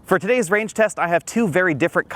For today's range test, I have two very different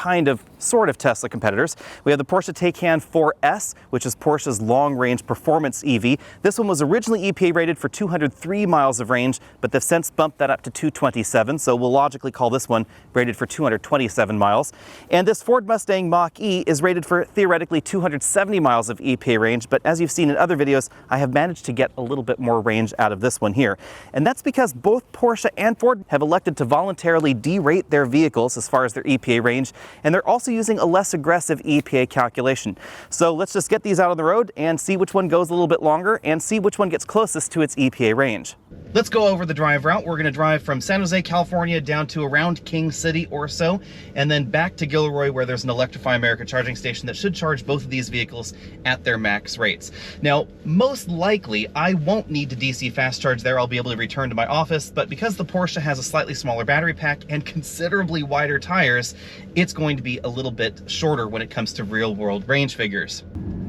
sort of Tesla competitors. We have the Porsche Taycan 4S, which is Porsche's long-range performance EV. This one was originally EPA rated for 203 miles of range, but they've since bumped that up to 227, so we'll logically call this one rated for 227 miles. And this Ford Mustang Mach-E is rated for theoretically 270 miles of EPA range, but as you've seen in other videos, I have managed to get a little bit more range out of this one here. And that's because both Porsche and Ford have elected to voluntarily derate their vehicles as far as their EPA range, and they're also using a less aggressive EPA calculation. So let's just get these out on the road and see which one goes a little bit longer and see which one gets closest to its EPA range. Let's go over the drive route. We're going to drive from San Jose, California down to around King City or so, and then back to Gilroy where there's an Electrify America charging station that should charge both of these vehicles at their max rates. Now, most likely I won't need to DC fast charge there. I'll be able to return to my office, but because the Porsche has a slightly smaller battery pack and considerably wider tires, it's going to be a little bit shorter when it comes to real-world range figures.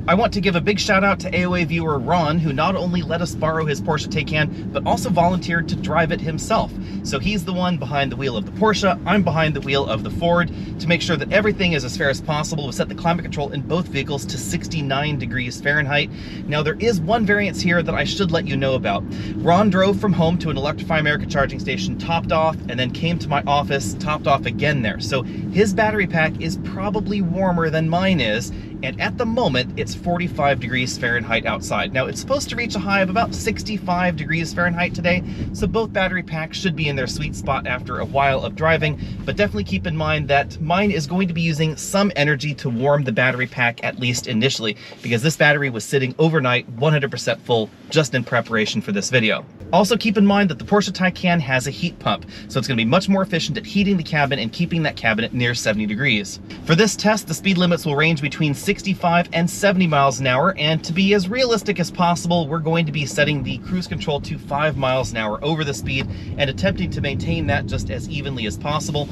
I want to give a big shout out to AOA viewer Ron, who not only let us borrow his Porsche Taycan, but also volunteered to drive it himself. So he's the one behind the wheel of the Porsche, I'm behind the wheel of the Ford. To make sure that everything is as fair as possible, we set the climate control in both vehicles to 69 degrees Fahrenheit. Now there is one variance here that I should let you know about. Ron drove from home to an Electrify America charging station, topped off, and then came to my office, topped off again there. So his battery pack is probably warmer than mine is, and at the moment it's 45 degrees Fahrenheit outside. Now it's supposed to reach a high of about 65 degrees Fahrenheit today, so both battery packs should be in their sweet spot after a while of driving, but definitely keep in mind that mine is going to be using some energy to warm the battery pack, at least initially, because this battery was sitting overnight 100% full just in preparation for this video. Also keep in mind that the Porsche Taycan has a heat pump, so it's going to be much more efficient at heating the cabin and keeping that cabin at near 70 degrees. For this test, the speed limits will range between 65 and 70 miles an hour, and to be as realistic as possible, we're going to be setting the cruise control to 5 miles an hour over the speed and attempting to maintain that just as evenly as possible.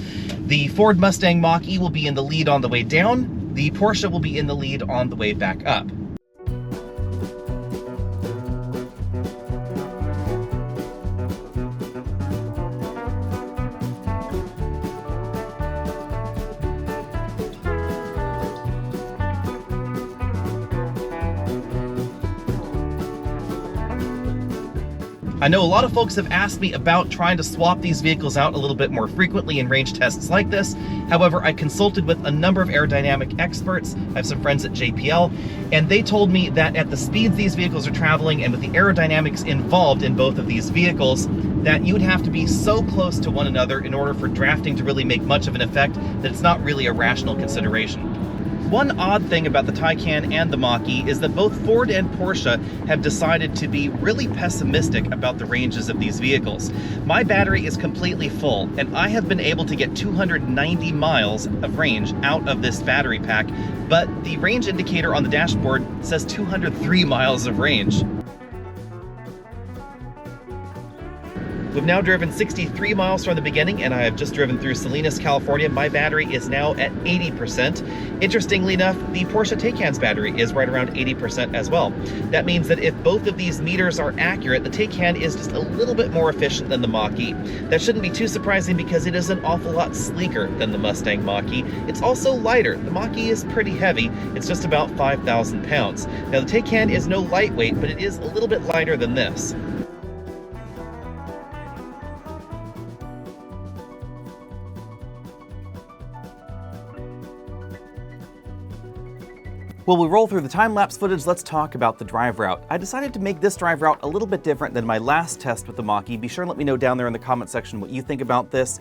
The Ford Mustang Mach-E will be in the lead on the way down, the Porsche will be in the lead on the way back up. I know a lot of folks have asked me about trying to swap these vehicles out a little bit more frequently in range tests like this. However, I consulted with a number of aerodynamic experts. I have some friends at JPL, and they told me that at the speeds these vehicles are traveling and with the aerodynamics involved in both of these vehicles, that you would have to be so close to one another in order for drafting to really make much of an effect that it's not really a rational consideration. One odd thing about the Taycan and the Mach-E is that both Ford and Porsche have decided to be really pessimistic about the ranges of these vehicles. My battery is completely full, and I have been able to get 290 miles of range out of this battery pack, but the range indicator on the dashboard says 203 miles of range. We've now driven 63 miles from the beginning, and I have just driven through Salinas, California. My battery is now at 80%. Interestingly enough, the Porsche Taycan's battery is right around 80% as well. That means that if both of these meters are accurate, the Taycan is just a little bit more efficient than the Mach-E. That shouldn't be too surprising because it is an awful lot sleeker than the Mustang Mach-E. It's also lighter. The Mach-E is pretty heavy. It's just about 5,000 pounds. Now the Taycan is no lightweight, but it is a little bit lighter than this. While we roll through the time-lapse footage, let's talk about the drive route. I decided to make this drive route a little bit different than my last test with the Mach-E. Be sure and let me know down there in the comment section what you think about this.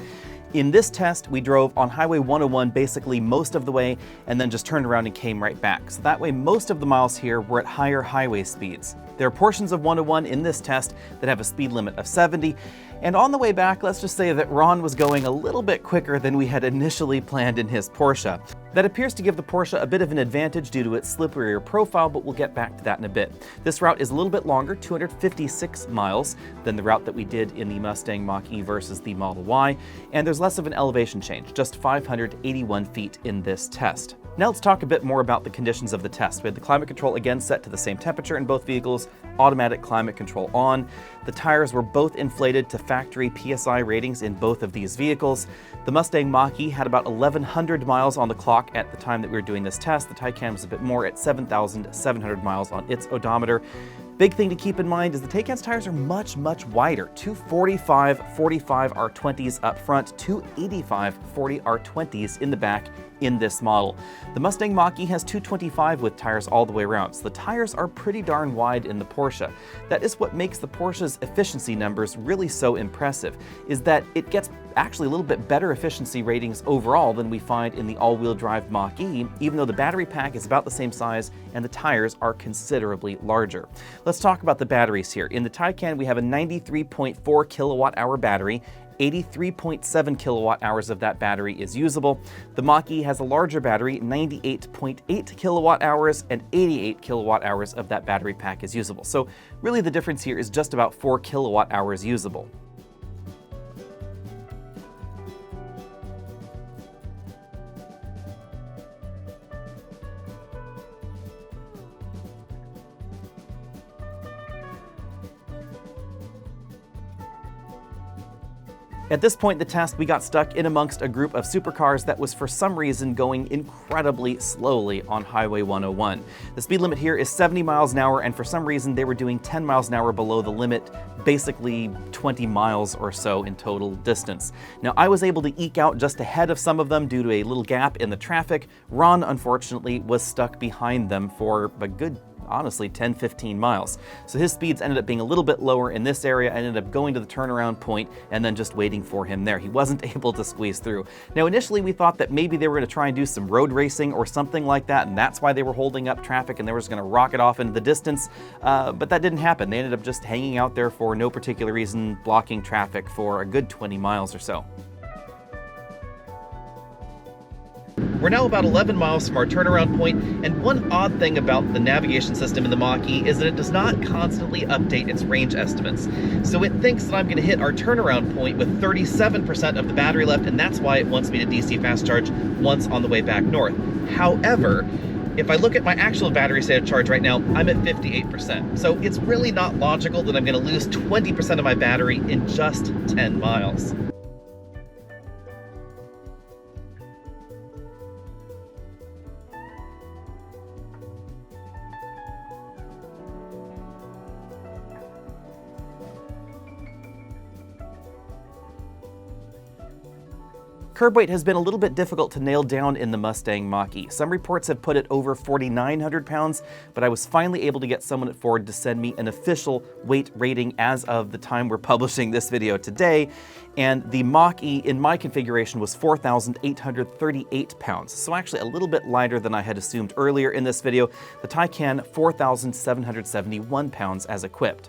In this test, we drove on Highway 101 basically most of the way and then just turned around and came right back. So that way most of the miles here were at higher highway speeds. There are portions of 101 in this test that have a speed limit of 70, and on the way back, let's just say that Ron was going a little bit quicker than we had initially planned in his Porsche. That appears to give the Porsche a bit of an advantage due to its slipperier profile, but we'll get back to that in a bit. This route is a little bit longer, 256 miles, than the route that we did in the Mustang Mach-E versus the Model Y, and there's less of an elevation change, just 581 feet in this test. Now let's talk a bit more about the conditions of the test. We had the climate control again set to the same temperature in both vehicles, automatic climate control on. The tires were both inflated to factory PSI ratings in both of these vehicles. The Mustang Mach-E had about 1,100 miles on the clock at the time that we were doing this test. The Taycan was a bit more at 7,700 miles on its odometer. Big thing to keep in mind is the Taycan's tires are much wider. 245 45 R20s up front, 285 40 R20s in the back in this model. The Mustang Mach-E has 225 with tires all the way around, so the tires are pretty darn wide in the Porsche. That is what makes the Porsche's efficiency numbers really so impressive, is that it gets actually a little bit better efficiency ratings overall than we find in the all-wheel drive Mach-E, even though the battery pack is about the same size and the tires are considerably larger. Let's talk about the batteries here. In the Taycan, we have a 93.4 kilowatt-hour battery. 83.7 kilowatt hours of that battery is usable. The Mach-E has a larger battery, 98.8 kilowatt hours, and 88 kilowatt hours of that battery pack is usable. So really the difference here is just about 4 kilowatt hours usable. At this point in the test, we got stuck in amongst a group of supercars that was for some reason going incredibly slowly on Highway 101. The speed limit here is 70 miles an hour, and for some reason they were doing 10 miles an hour below the limit, basically 20 miles or so in total distance. Now, I was able to eke out just ahead of some of them due to a little gap in the traffic. Ron, unfortunately, was stuck behind them for a good, honestly, 10-15 miles. So his speeds ended up being a little bit lower in this area. I ended up going to the turnaround point and then just waiting for him there. He wasn't able to squeeze through. Now, initially we thought that maybe they were going to try and do some road racing or something like that, and that's why they were holding up traffic and they were just going to rocket off into the distance, but that didn't happen. They ended up just hanging out there for no particular reason, blocking traffic for a good 20 miles or so. We're now about 11 miles from our turnaround point, and one odd thing about the navigation system in the Mach-E is that it does not constantly update its range estimates. So it thinks that I'm going to hit our turnaround point with 37% of the battery left, and that's why it wants me to DC fast charge once on the way back north. However, if I look at my actual battery state of charge right now, I'm at 58%. So it's really not logical that I'm going to lose 20% of my battery in just 10 miles. Curb weight has been a little bit difficult to nail down in the Mustang Mach-E. Some reports have put it over 4,900 pounds, but I was finally able to get someone at Ford to send me an official weight rating as of the time we're publishing this video today, and the Mach-E in my configuration was 4,838 pounds, so actually a little bit lighter than I had assumed earlier in this video. The Taycan, 4,771 pounds as equipped.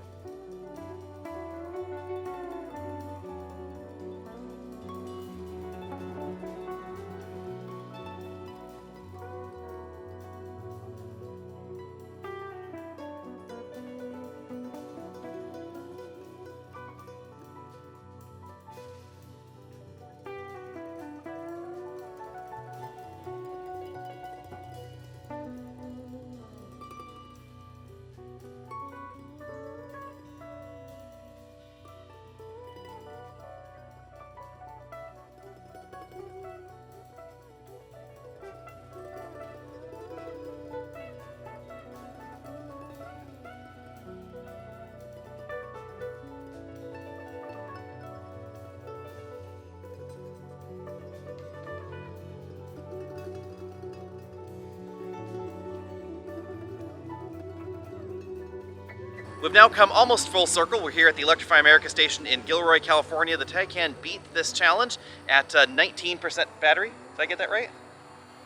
We've now come almost full circle. We're here at the Electrify America station in Gilroy, California. The Taycan beat this challenge at 19% battery. Did I get that right?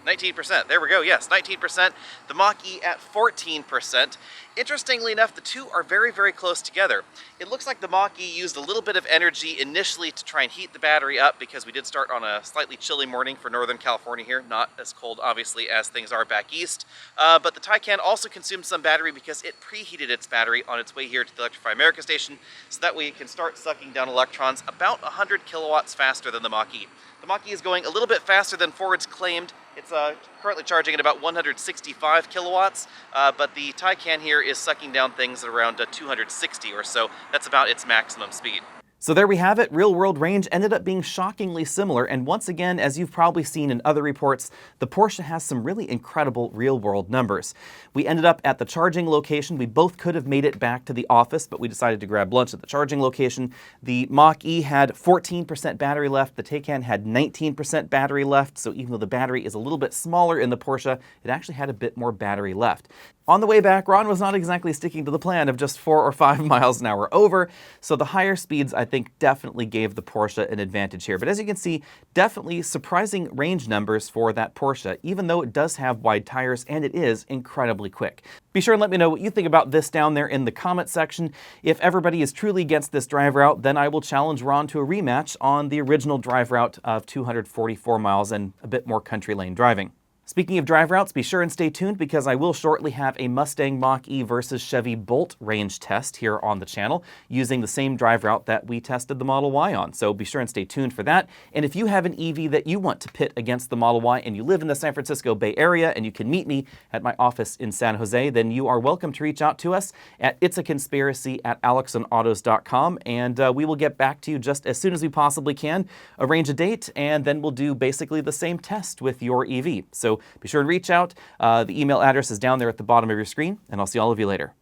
19%, there we go, yes, 19%. The Mach-E at 14%. Interestingly enough, the two are very, very close together. It looks like the Mach-E used a little bit of energy initially to try and heat the battery up because we did start on a slightly chilly morning for Northern California here. Not as cold, obviously, as things are back east. But the Taycan also consumed some battery because it preheated its battery on its way here to the Electrify America station, so that way it can start sucking down electrons about 100 kilowatts faster than the Mach-E. The Mach-E is going a little bit faster than Ford's claimed It's currently charging at about 165 kilowatts, but the Taycan here is sucking down things at around 260 or so. That's about its maximum speed. So there we have it. Real-world range ended up being shockingly similar, and once again, as you've probably seen in other reports, the Porsche has some really incredible real-world numbers. We ended up at the charging location. We both could have made it back to the office, but we decided to grab lunch at the charging location. The Mach-E had 14% battery left. The Taycan had 19% battery left, so even though the battery is a little bit smaller in the Porsche, it actually had a bit more battery left. On the way back, Ron was not exactly sticking to the plan of just 4 or 5 miles an hour over, so the higher speeds, I think, definitely gave the Porsche an advantage here. But as you can see, definitely surprising range numbers for that Porsche, even though it does have wide tires and it is incredibly quick. Be sure and let me know what you think about this down there in the comment section. If everybody is truly against this drive route, then I will challenge Ron to a rematch on the original drive route of 244 miles and a bit more country lane driving. Speaking of drive routes, be sure and stay tuned because I will shortly have a Mustang Mach-E versus Chevy Bolt range test here on the channel using the same drive route that we tested the Model Y on. So be sure and stay tuned for that. And if you have an EV that you want to pit against the Model Y and you live in the San Francisco Bay Area and you can meet me at my office in San Jose, then you are welcome to reach out to us at itsaconspiracy@alexonautos.com, and we will get back to you just as soon as we possibly can, arrange a date, and then we'll do basically the same test with your EV. So be sure to reach out. The email address is down there at the bottom of your screen, and I'll see all of you later.